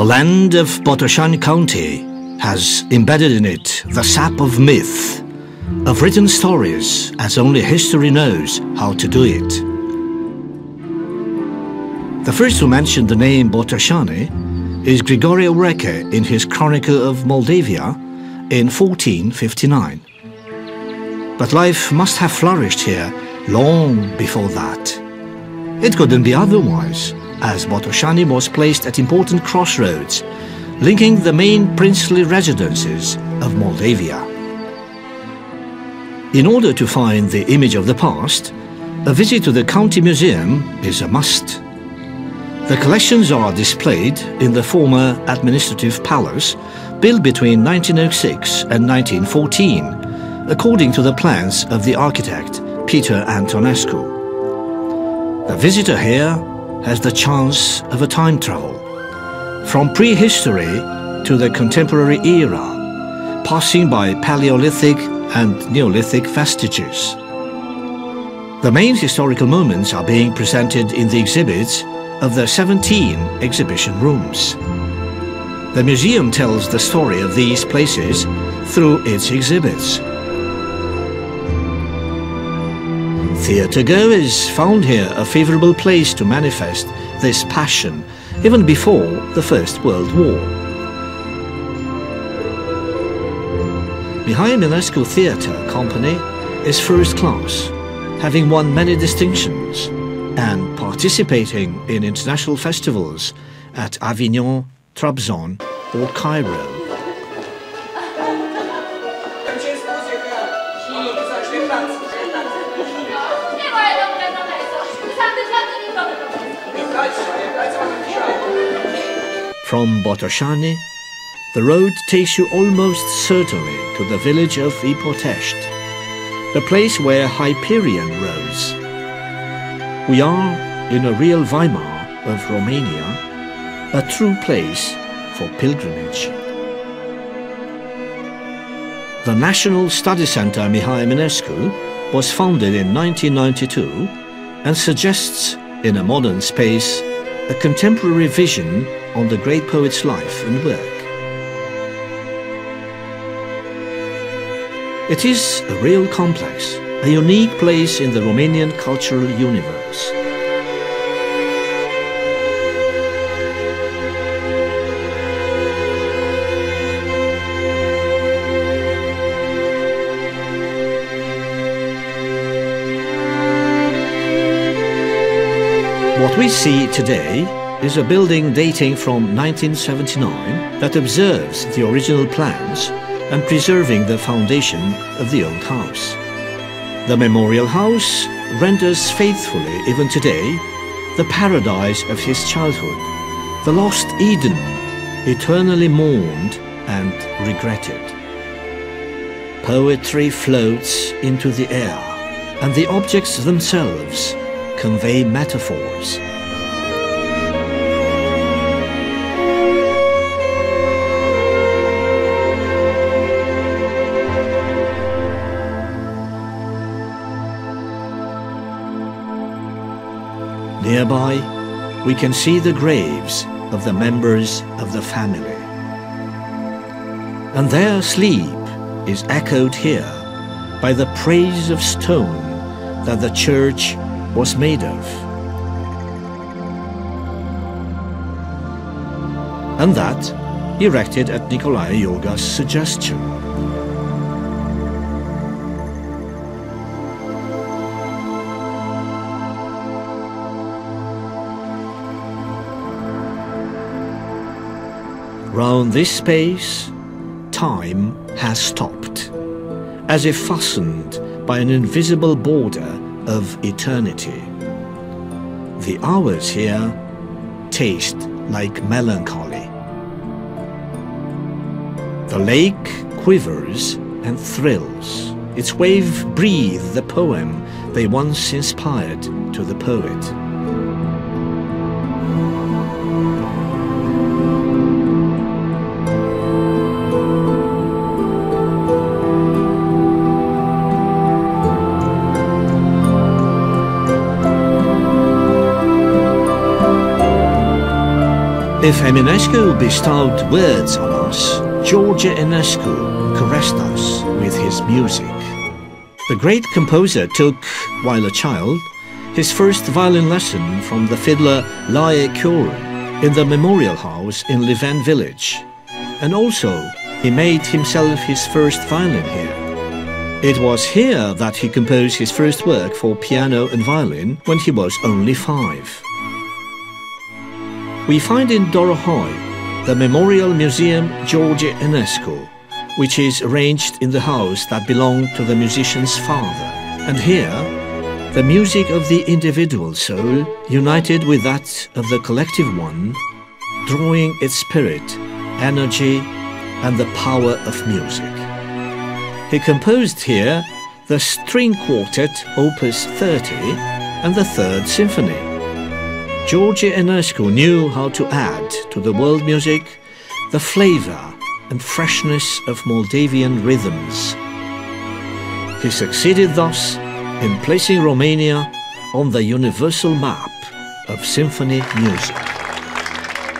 The land of Botosani County has embedded in it the sap of myth, of written stories as only history knows how to do it. The first who mentioned the name Botosani is Grigorio Reke in his Chronicle of Moldavia in 1459. But life must have flourished here long before that. It couldn't be otherwise, as Botosani was placed at important crossroads, linking the main princely residences of Moldavia. In order to find the image of the past, a visit to the county museum is a must. The collections are displayed in the former administrative palace, built between 1906 and 1914, according to the plans of the architect Peter Antonescu. The visitor here has the chance of a time travel, from prehistory to the contemporary era, passing by Paleolithic and Neolithic vestiges. The main historical moments are being presented in the exhibits of the 17 exhibition rooms. The museum tells the story of these places through its exhibits. Theatergoers found here a favorable place to manifest this passion even before the First World War. Mihai Eminescu Theatre Company is first class, having won many distinctions and participating in international festivals at Avignon, Trabzon or Cairo. From Botosani, the road takes you almost certainly to the village of Ipotesht, the place where Hyperion rose. We are in a real Weimar of Romania, a true place for pilgrimage. The National Study Center Mihai Eminescu was founded in 1992 and suggests, in a modern space, a contemporary vision on the great poet's life and work. It is a real complex, a unique place in the Romanian cultural universe. What we see today is a building dating from 1979 that observes the original plans and preserving the foundation of the old house. The memorial house renders faithfully, even today, the paradise of his childhood, the lost Eden, eternally mourned and regretted. Poetry floats into the air, and the objects themselves convey metaphors. Nearby, we can see the graves of the members of the family. And their sleep is echoed here by the praise of stone that the church was made of. And that erected at Nicolae Iorga's suggestion. Round this space, time has stopped, as if fastened by an invisible border of eternity. The hours here taste like melancholy. The lake quivers and thrills. Its waves breathe the poem they once inspired to the poet. If Eminescu bestowed words on us, George Enescu caressed us with his music. The great composer took, while a child, his first violin lesson from the fiddler Lae Kjören in the Memorial House in Liviu village, and also he made himself his first violin here. It was here that he composed his first work for piano and violin when he was only 5. We find in Dorohoi the Memorial Museum George Enescu, which is arranged in the house that belonged to the musician's father. And here, the music of the individual soul united with that of the collective one, drawing its spirit, energy, and the power of music. He composed here the String Quartet Opus 30 and the Third Symphony. George Enescu knew how to add to the world music the flavor and freshness of Moldavian rhythms. He succeeded thus in placing Romania on the universal map of symphony music.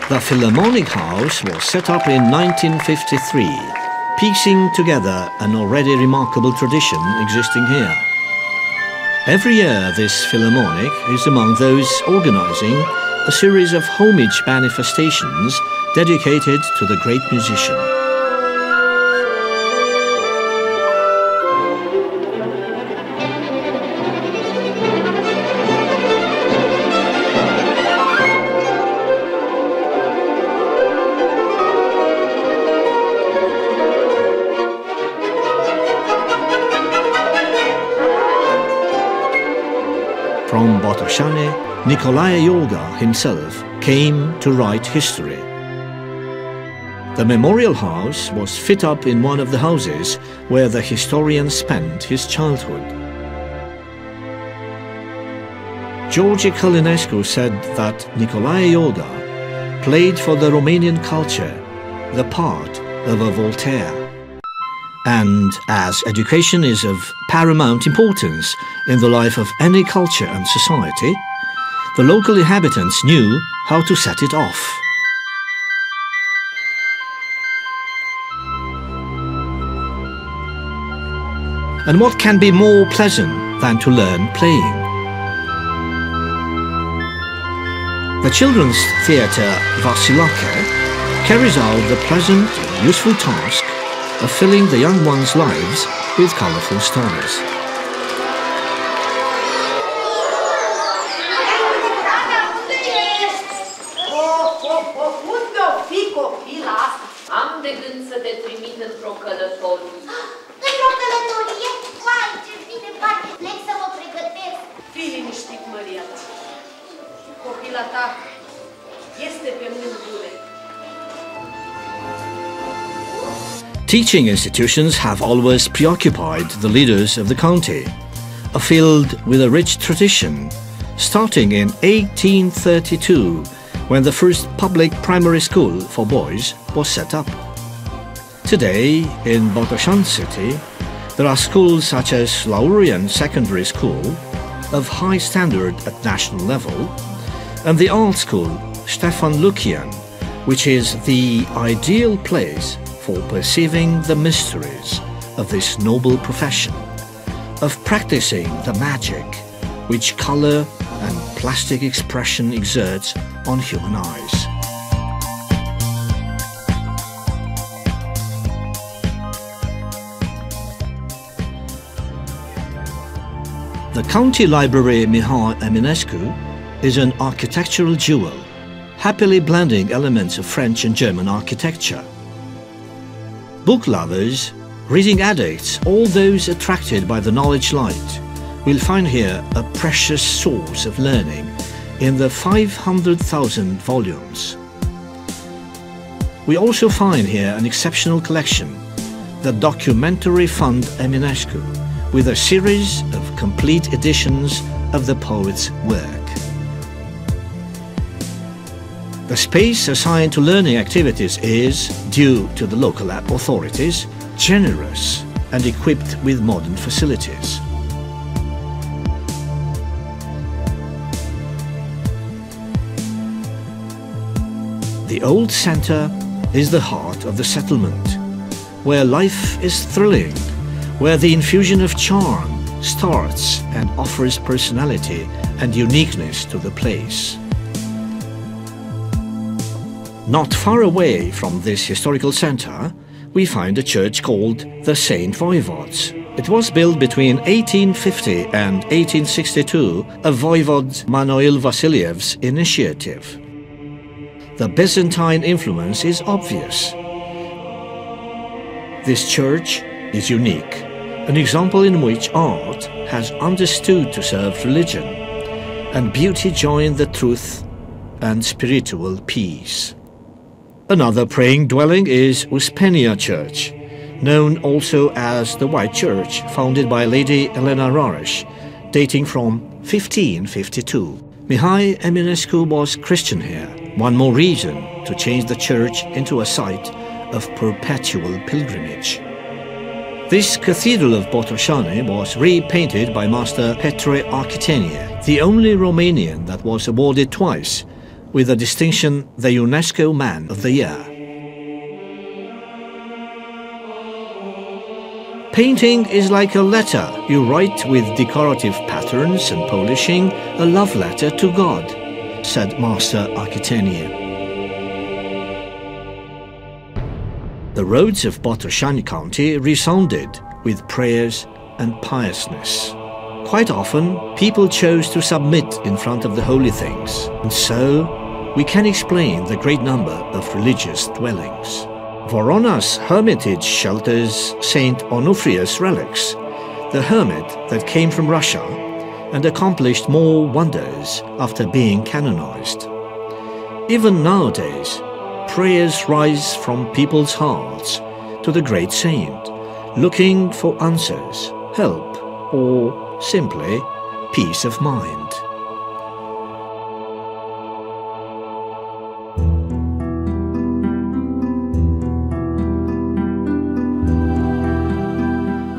The Philharmonic House was set up in 1953, piecing together an already remarkable tradition existing here. Every year this Philharmonic is among those organizing a series of homage manifestations dedicated to the great musician. From Botosani, Nicolae Iorga himself came to write history. The memorial house was fit up in one of the houses where the historian spent his childhood. George Călinescu said that Nicolae Iorga played for the Romanian culture the part of a Voltaire. And as education is of paramount importance in the life of any culture and society, the local inhabitants knew how to set it off. And what can be more pleasant than to learn playing? The children's theatre Vasilake carries out the pleasant, useful task of filling the young ones' lives with colourful stories. Am de gând să te trimit într-o călătorie. Într-o călătorie? Vai, ce bine pare! Plec să mă pregătesc. Fii liniștit, Maria ta. Copila ta este pe mâini bune. Teaching institutions have always preoccupied the leaders of the county, a field with a rich tradition, starting in 1832, when the first public primary school for boys was set up. Today, in Botosani City, there are schools such as Laurian Secondary School, of high standard at national level, and the art school Stefan Lukian, which is the ideal place for perceiving the mysteries of this noble profession, of practicing the magic which color and plastic expression exerts on human eyes. The County Library Mihai Eminescu is an architectural jewel, happily blending elements of French and German architecture. Book lovers, reading addicts, all those attracted by the knowledge light, will find here a precious source of learning in the 500,000 volumes. We also find here an exceptional collection, the Documentary Fund Eminescu, with a series of complete editions of the poet's work. The space assigned to learning activities is, due to the local authorities, generous and equipped with modern facilities. The old centre is the heart of the settlement, where life is thrilling, where the infusion of charm starts and offers personality and uniqueness to the place. Not far away from this historical centre, we find a church called the Saint Voivodes. It was built between 1850 and 1862, a Voivode Manuel Vasiliev's initiative. The Byzantine influence is obvious. This church is unique, an example in which art has understood to serve religion, and beauty join the truth and spiritual peace. Another praying dwelling is Uspenia Church, known also as the White Church, founded by Lady Elena Rareș, dating from 1552. Mihai Eminescu was Christian here, one more reason to change the church into a site of perpetual pilgrimage. This cathedral of Botosani was repainted by Master Petre Architenie, the only Romanian that was awarded twice with the distinction the UNESCO Man of the Year. Painting is like a letter you write with decorative patterns and polishing, a love letter to God, said Master Architenie. The roads of Botosani County resounded with prayers and piousness. Quite often, people chose to submit in front of the holy things, and so we can explain the great number of religious dwellings. Vorona's hermitage shelters Saint Onufrius' relics, the hermit that came from Russia and accomplished more wonders after being canonized. Even nowadays, prayers rise from people's hearts to the great saint, looking for answers, help, or simply peace of mind.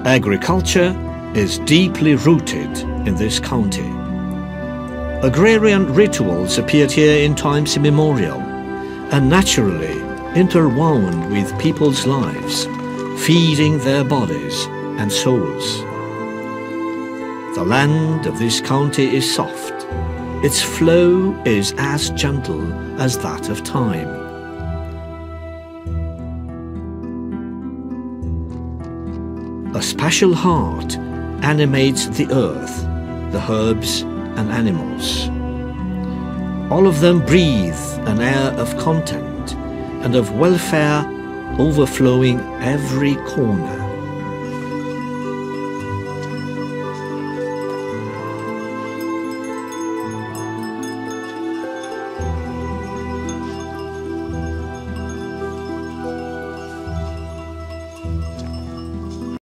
Agriculture is deeply rooted in this county. Agrarian rituals appeared here in times immemorial and naturally interwound with people's lives, feeding their bodies and souls. The land of this county is soft. Its flow is as gentle as that of time. A special heart animates the earth, the herbs and animals. All of them breathe an air of content and of welfare overflowing every corner.